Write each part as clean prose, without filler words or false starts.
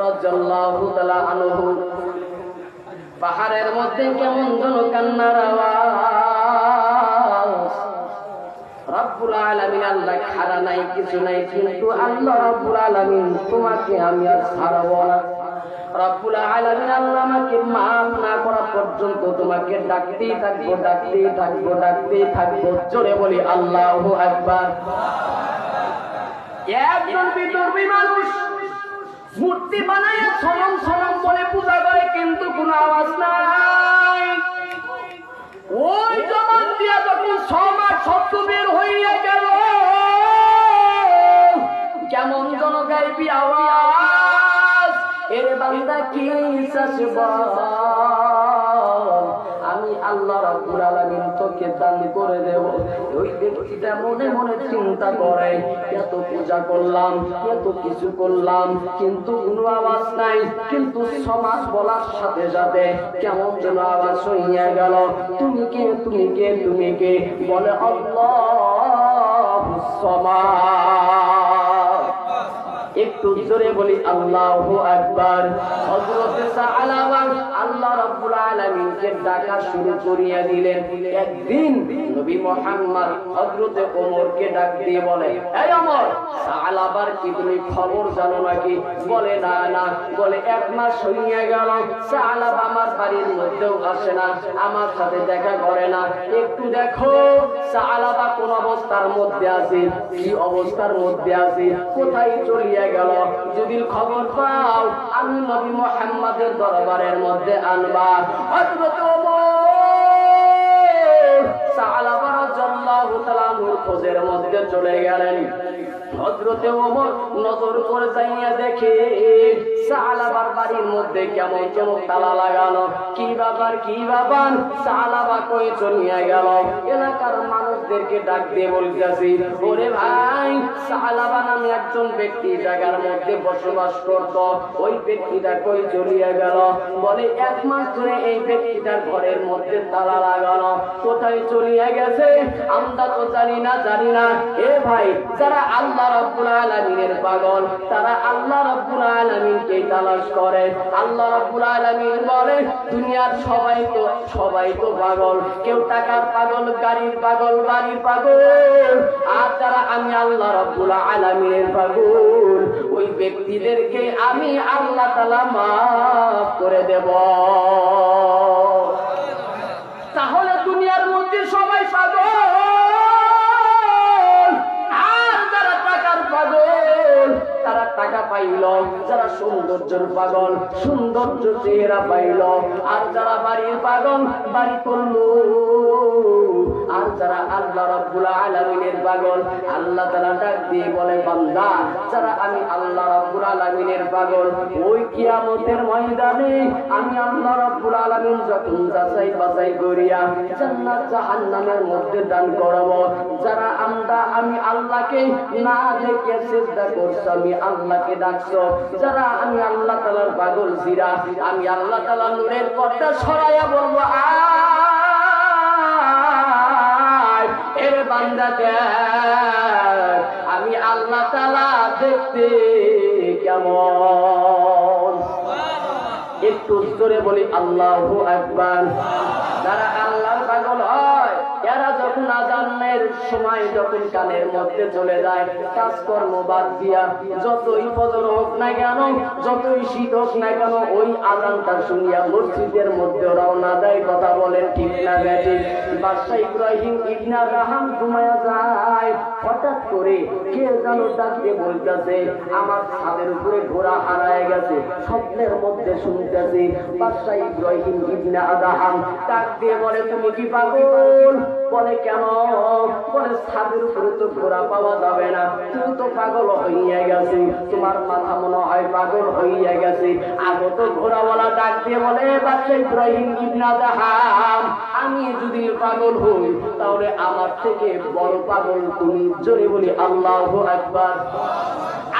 রাদিয়াল্লাহু তাআলা আনহু পাহাড়ের মধ্যে কেমন যেন কান্নার আওয়াজ। রব্বুল আলামিন আল্লাহ খাড়া নাই, কিছু নাই, কিন্তু আল্লাহ রব্বুল আলামিন তোমাকে আমি আর ছাড়ব না। রব্বুল আলামিন আল্লাহ আমাকে মাফ না করা পর্যন্ত তোমাকে ডাকতেই থাকবো, ডাকতেই থাকবো, ডাকতেই থাকবো। জোরে বলি আল্লাহু আকবার। একজন বিধর্মী মানুষ মূর্তি বানায় সনম সনম বলে পূজা করে, কিন্তু কোনো আওয়াজ নাই। ওই জবান দিয়া যখন সমাজ শব্দ বের হইয়া গেল, কেমন যেন গাইবি আওয়াজ। এর বান্দা কি চাইবা, আমি আল্লাহ রাব্বুল আলামিন তোকে দান করে দেব। ওই ব্যক্তিটা মনে মনে চিন্তা করে, এত পূজা করলাম, এত কিছু করলাম, কিন্তু কোনো আওয়াজ নাই। কিন্তু সমাজ বলার সাথে সাথে কেমন যেন আওয়াজ হইয়া গেল, তুমি কে, তুমি কে, তুমি কে? বলে আল্লাহুস সামাদ। একটু জোরে বলি আল্লাহু আকবার। হযরত সাআলাবা আল্লাহ রাব্বুল আলামিনকে ডাকা শুরু করিয়া দিলেন। একদিন নবী মুহাম্মদ হযরত ওমরকে ডাক দিয়ে বলে, এই ওমর, সাআলাবার কি তুমি খবর জানো নাকি? বলে না না। বলে এক মাস হইয়া গেল সাআলাবা আমার বাড়ির মধ্যেও আসে না, আমার সাথে দেখা করে না। একটু দেখো সাআলাবা কোন অবস্থার মধ্যে আছে, কি অবস্থার মধ্যে আছে, কোথায় চলিয়া গেল? যদি খবর পাও আমি নবী মুহাম্মদের দরবারের মধ্যে আনবা। হযরত ওমর সাআলাবা রাদিয়াল্লাহু তাআলা নূর খোঁজের মধ্যে চলে গেলেন। হযরত ওমর নজর করে যাইয়া দেখে সাআলাবার বাড়ির মধ্যে কেমন যেন তালা লাগানো। কি বাবার, কি বাবার? সাআলাবা কই চলিয়া গেল? এলাকার মানুষদেরকে ডাক দিয়ে বলতেছি, ওরে ভাই, সাআলাবা নামে একজন ব্যক্তি জায়গার মধ্যে বসবাস করত, ওই ব্যক্তিটা কই চলিয়া গেল? বলে এক মাস ধরে এই ব্যক্তিটার ঘরের মধ্যে তালা লাগানো, কোথায় চলিয়া গেছে আমরা তো জানি না, জানি না। এ ভাই, যারা আল্লাহ রাব্বুল আলামিনের পাগল, তারা আল্লাহ রাব্বুল আলামিনকে তালাশ করে। আল্লাহ রাব্বুল আলামিন বলে, দুনিয়ার সবাই তো পাগল, কেউ টাকার পাগল, গাড়ির পাগল, বাড়ির পাগল, আর যারা আমি আল্লাহ রাব্বুল আলামিনের পাগল, ওই ব্যক্তিদেরকে আমি আল্লাহ তাআলা মাফ করে দেব। তাহলে দুনিয়ার মধ্যে সবাই পাগল, তারা টাকা পাইল, যারা সৌন্দর্যের পাগল সৌন্দর্য চেহারা পাইল, আর যারা বাড়ির পাগল বাড়ি করল, আর যারা আল্লাহ রাব্বুল আলামিনের পাগল, আল্লাহ তাআলা ডাক দিয়ে বলে, বান্দা, যারা আমি আল্লাহ রাব্বুল আলামিনের পাগল, ওই কিয়ামতের ময়দানে আমি আল্লাহ রাব্বুল আলামিন যখন যাচাই বাছাই করিয়া জান্নাত জাহান্নামের মধ্যে দান করব, যারা আমি আল্লাহকে না দেখে সিজদা করছো, আমি আল্লাহকে ডাকছো, যারা আমি আল্লাহ তাআলার পাগল জিরা, আমি আল্লাহ তাআলা নূরের পর্দা সরাইয়া বলবো, আয় এর বান্দা দেখ আমি আল্লাহ তাআলা দেখতে কেমন। একটু জোরে বলি আল্লাহু আকবার। যারা আল্লাহর পাগল হয়, এরা যখন আযানের সময় যখন কানের মধ্যে চলে যায়, কাজকর্ম বাদ দিয়া যতই ফজর হোক না কেন, যতই শীত হোক না কেন, ওই আযানটা শুনিয়া মসজিদের মধ্যে রওনা দেয়। কথা বলেন ঠিক না বেঠিক? বাদশা ইব্রাহিম ইবনে আদহাম ঘুমায়া যায়, হঠাৎ করে কে যেন ডাক দিয়ে বলতেছে, আমার ছাদের উপরে ঘোড়া হারায় গেছে। স্বপ্নের মধ্যে শুনতেছি বাদশা ইব্রাহিম ইবনে আদহাম ডাক দিয়ে বলে, তুমি কি পাগল? বলে কেন? বলে ছাদের উপরে তো ঘোড়া পাওয়া যাবে না, তুমি তো পাগল হইয়া গেছে, তোমার মাথা মনে হয় পাগল হইয়া গেছে। আগত ঘোড়াওয়ালা ডাক দিয়ে বলে, বাদশা ইব্রাহিম ইবনে আদহাম, আমি যদি পাগল হই তাহলে আমার থেকে বড় পাগল তুমি। জোরে বলি আল্লাহু আকবার।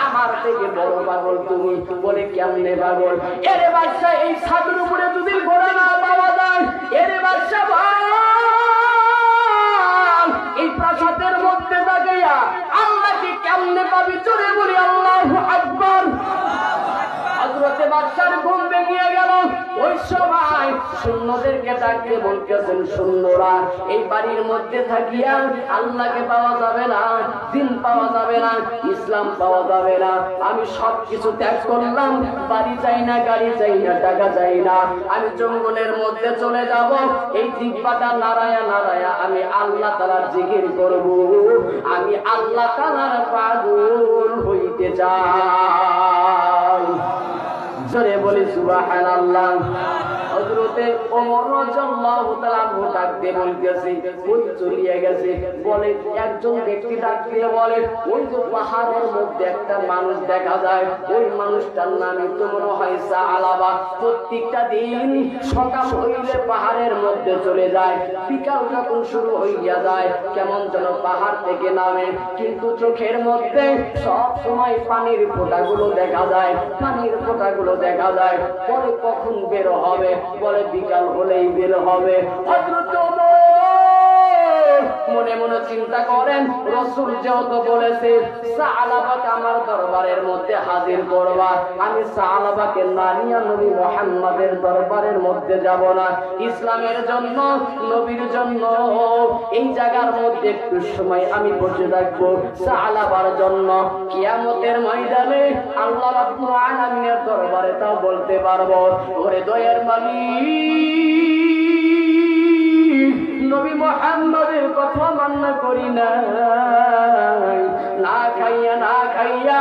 আমার থেকে বড় পাগল তুমি। বলে কেমনে পাগল? এরে বাদশা, এই ছাদের উপরে যদি ঘোড়া না পাওয়া যায়, এরে বাদশা এই প্রাসাদের মধ্যে দাঁড়িয়ে আল্লাহকে কেমনে পাবি? জোরে বলি আল্লাহু আকবার। হযরত বাদশার ঘুম ভেঙে গেল। ওই সময় সৈন্যদেরকে ডাকতে বলতেছেন, সৈন্যরা এই বাড়ির মধ্যে থাকিয়া আল্লাহকে পাওয়া যাবে না, দিন পাওয়া যাবে না, ইসলাম পাওয়া যাবে না। আমি সবকিছু ত্যাগ করলাম, বাড়ি চাই না, গাড়ি চাই না, টাকা চাই না, আমি জঙ্গলের মধ্যে চলে যাব। এই জিহ্বাটা নাড়ায়া নাড়ায়া আমি আল্লাহ তাআলার জিকির করব, আমি আল্লাহ তাআলার পাগল হইতে চাই। জোরে বলি সুবহানাল্লাহ। হযরতে ওমর রাদিয়াল্লাহু তাআলা ডাকতে বলতেছে, ওই চলিয়ে গেছে। বলে একজন ব্যক্তি ডাকতে বলে, ওই যে পাহাড়ের মধ্যে একটা মানুষ দেখা যায়, ওই মানুষটার নামই তো মনে হয় সাআলাবা। প্রত্যেকটা দিন সকাল হইলে পাহাড়ের মধ্যে চলে যায়, বিকাল যখন শুরু হইয়া যায় কেমন যেন পাহাড় থেকে নামে, কিন্তু চোখের মধ্যে সব সময় পানির ফোঁটাগুলো দেখা যায়, পানির ফোঁটাগুলো দেখা যায়। বলে কখন বের হবে? বলে বিকাল হলেই বের হবে। হযরত ওমর মনে মনে চিন্তা করেন, রাসূল যেহেতু বলেছে সাআলাবাকে আমার দরবারের মধ্যে হাজির করবা, আমি সাআলাবাকে না নিয়ে নবী মুহাম্মাদের দরবারের মধ্যে যাব না। ইসলামের জন্য, নবীর জন্য এই জায়গার মধ্যে একটু সময় আমি বসে থাকবো সাআলাবার জন্য। কিয়ামতের ময়দানে আল্লাহ রাব্বুল আলামিনের দরবারে তাও বলতে পারবো, ওরে দয়ার মালিক, নবী মুহাম্মাদের কথা মান্য করি না, না খাইয়া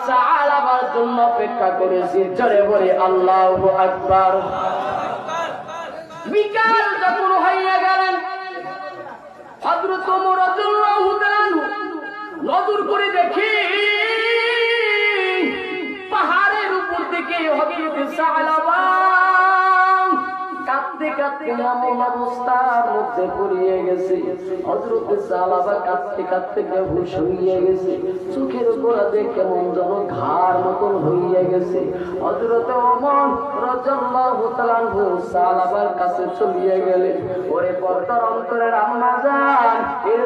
সাআলাবার জন্য অপেক্ষা করেছি। জোরে বলে আল্লাহু আকবার। বিকাল যখন হইয়া গেলেন, হযরত ওমর রাদিয়াল্লাহু তাআলা নজর করে দেখি পাহাড়ের উপর থেকে হযরত সাআলাবা কাঁদতে কাঁদতে এমন অবস্থার মধ্যে পড়িয়ে গেছে। হযরত সাআলাবা কাঁদতে কাঁদতে বেহুশ হইয়া গেছে, চোখের গোড়াতে কেমন যেন ঘাড় মতন হইয়া গেছে। হযরত ওমর রাদিয়াল্লাহু তাআলা সাআলাবার কাছে চলিয়ে গেলেন। ওরে পর্দার অন্তরের আম্মা জান, এর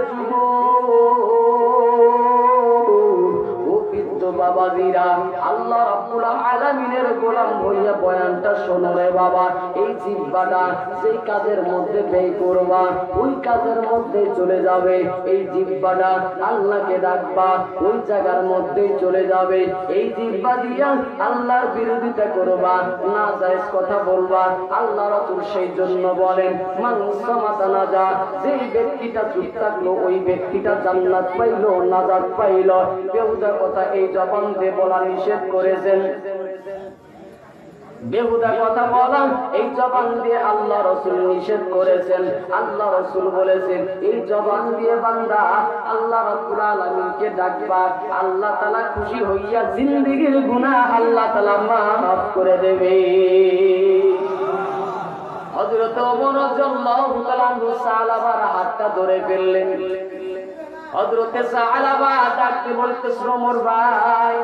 বাবাজিরা, আল্লাহ রাব্বুল আলামিনের গোলাম হইয়া বয়ানটা শোনো রে বাবা। এই জিহ্বাটা যেই কাজের মধ্যে ব্যয় করবা, ওই কাজের মধ্যে চলে যাবে। এই জিহ্বাটা আল্লাহকে ডাকবা, ওই জায়গার মধ্যে চলে যাবে। এই জিহ্বা দিয়া আল্লাহর বিরোধিতা করবা, না জায়েজ কথা বলবা। আল্লাহ রাসূল সেই জন্য বলেন, মান সামাতা নাজা, যেই ব্যক্তিটা চুপ থাকলো ওই ব্যক্তিটা জান্নাত পাইলো, নাজাত পাইলো। বেহুদা কথা এই জবান দিয়ে বলা নিষেধ করেছেন। বেহুদা কথা বলা এই জবান দিয়ে আল্লাহ রাসূল নিষেধ করেছেন। আল্লাহ রাসূল বলেছেন, এই জবান দিয়ে বান্দা আল্লাহ রাব্বুল আলামিনকে ডাকবা, আল্লাহ তাআলা খুশি হইয়া জিন্দেগীর গুনাহ আল্লাহ তাআলা মাফ করে দেবে। হযরত ওমর রাদিয়াল্লাহু তাআলা সাআলাবার হাতটা ধরে ফেললেন। হযরতে সাআলাবা ডাকতে বলতেছে, ওমর ভাই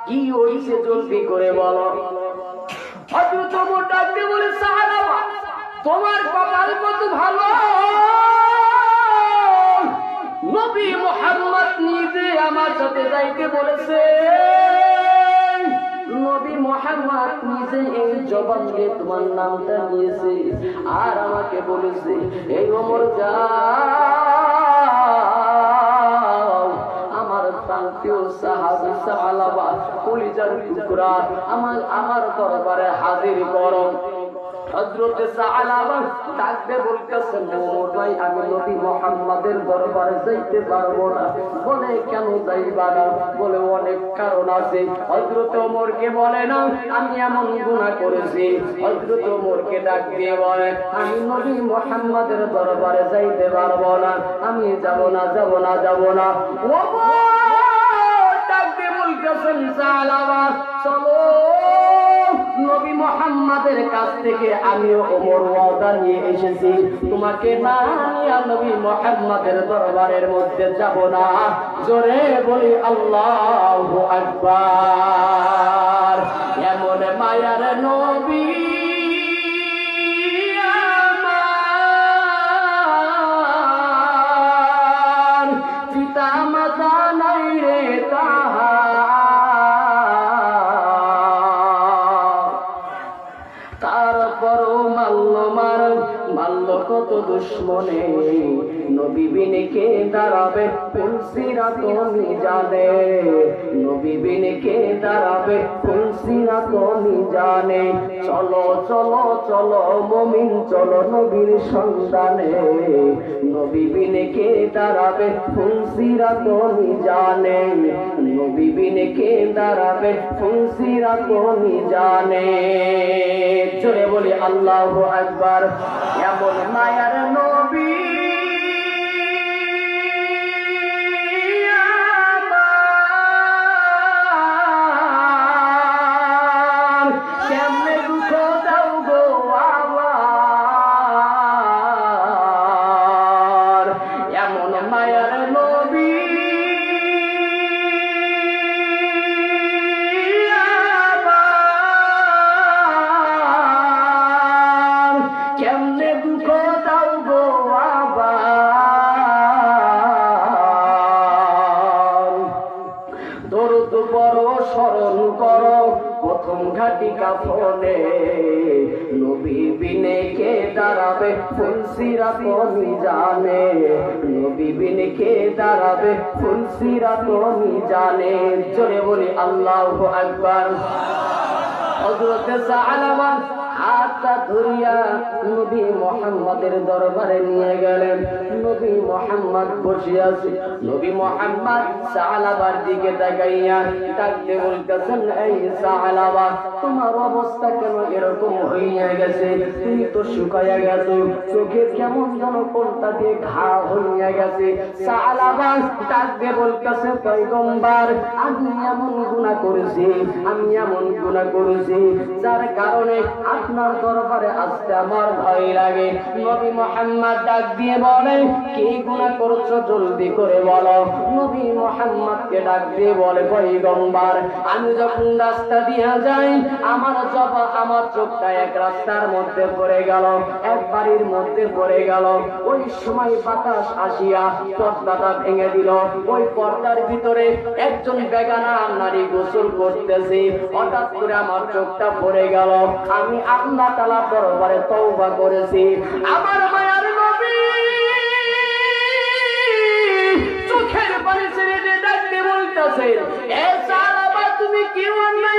কি হইছে জলদি করে বলো। হযরত ওমর ডাকতে বলে, সাআলাবা তোমার কপাল কত ভালো, নবী মুহাম্মদ নিজে আমার সাথে যাইতে বলেছে। নবী মুহাম্মদ নিজে এই জবান দিয়ে তোমার নামটা নিয়েছে আর আমাকে বলেছে, এই ওমর যাও আমার প্রান্তীয় সাহাবী সাআলাবা কলিজার টুকরা আমার দরবারে হাজির করো। হযরত সাআলাবা ডাকতে বলতেছেন, ওমর ভাই আমি নবী মুহাম্মাদের দরবারে যাইতে পারবো না। বলে কেন যাইবা না? বলে অনেক কারণ আছে। হযরত ওমরকে বলে না আমি এমন গুনাহ করেছি। হযরত ওমরকে ডাক দিয়ে বলে, আমি নবী মুহাম্মাদের দরবারে যাইতে পারবো না, আমি যাব না। ওমর ডাক দিয়ে বলতেছেন, সাআলাবা চলো, নবী মুহাম্মাদের কাছ থেকে আমি ওমর ওয়াদা নিয়ে এসেছি, তোমাকে না নিয়ে নবী মুহাম্মাদের দরবারের মধ্যে যাব না। জোরে বলি আল্লাহু আকবার। এমন মায়ার নবী আমার, পিতা মাতা নাই রে তাহার, কত দুশ্মনে নবী বিনে কে দাঁড়াবে ফুলসিরাত মিজানে নবী বিনে কে দাঁড়াবে ফুলসিরাত মিজানে চলো চলো চলো মুমিন চলো নবীর সন্ধানে নবী বিনে কে দাঁড়াবে ফুলসিরাত মিজানে নবী বিনে কে দাঁড়াবে ফুলসিরাত মিজানে জোরে বলি আল্লাহু আকবার এমন মায়ার নবী আমার কেমনে দুঃখ দাও গো আমার এমন মায়ার নবী কেমনে দুঃখ দাও গো আবার দরুদ বড় স্মরণ করো প্রথম ঘাটি কাফনে নবী বিনে কে দাঁড়াবে ফুলসিরাত মিজানে নবী বিনে কে দাঁড়াবে ফুলসিরাত মিজানে জোরে বলি আল্লাহু আকবার হযরত সালামা হাতটা ধরিয়া নবী মুহাম্মাদের দরবারে নিয়ে গেলেন নবী মুহাম্মদ বসে আছে নবী মুহাম্মদ সালাবার দিকে তাকাইয়া ডাকতে বলতেছেন এই সালাবা তোমার অবস্থা কেন এরকম হইয়া গেছে তুমি তো শুকায়া গেছো চোখে কেমন যেন কোনটা দিয়ে ঘা হইয়া গেছে সালাবা ডাকতে বলতেছে পয়গম্বর আমি এমন গুনাহ করেছি যার কারণে আপনার দরবারে আসতে আমার ভয় লাগে নবী মুহাম্মদ ডাক দিয়ে বলে কি গুনাহ করেছো জলদি করে বলো নবী মুহাম্মদকে ডাক দিয়ে বলে পয়গম্বর আমি যখন রাস্তা দিয়ে যাই আমার চোখটা এক রাস্তার মধ্যে পড়ে গেল এক বাড়ির মধ্যে পড়ে গেল ওই সময় বাতাস আসিয়া পর্দাটা ভেঙে দিল ওই পর্দার ভিতরে একজন বেগানা নারী গোসল করতেছে হঠাৎ করে আমার চোখটা পড়ে গেল আমি আল্লাহ তাআলা দরবারে তওবা করেছি আমার মায়ার নবী চোখের পানি ছেড়ে ডাকতে বলতেছে এ সালাবা তুমি কি অন্যায়